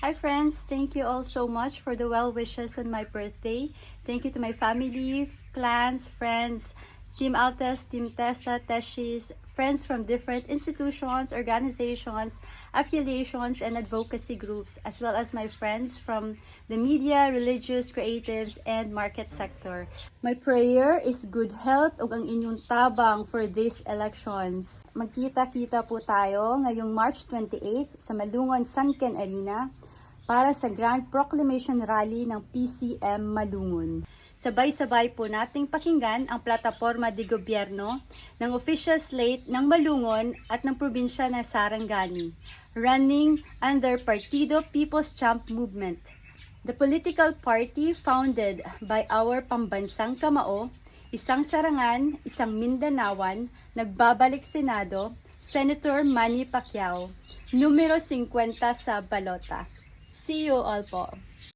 Hi friends, thank you all so much for the well wishes on my birthday. Thank you to my family, clans, friends, Team Altes, Team Tessa, Teshis, friends from different institutions, organizations, affiliations, and advocacy groups, as well as my friends from the media, religious, creatives, and market sector. My prayer is good health ug ang inyong tabang for these elections. Magkita-kita po tayo ngayong March 28 sa Malungon Sanken Arena para sa Grand Proclamation Rally ng PCM Malungon. Sabay-sabay po nating pakinggan ang plataporma de gobyerno ng official slate ng Malungon at ng probinsya ng Sarangani, running under Partido People's Champ Movement. The political party founded by our pambansang kamao, isang Sarangan, isang Mindanawan, nagbabalik Senado, Senator Manny Pacquiao, numero 50 sa balota. See you all po.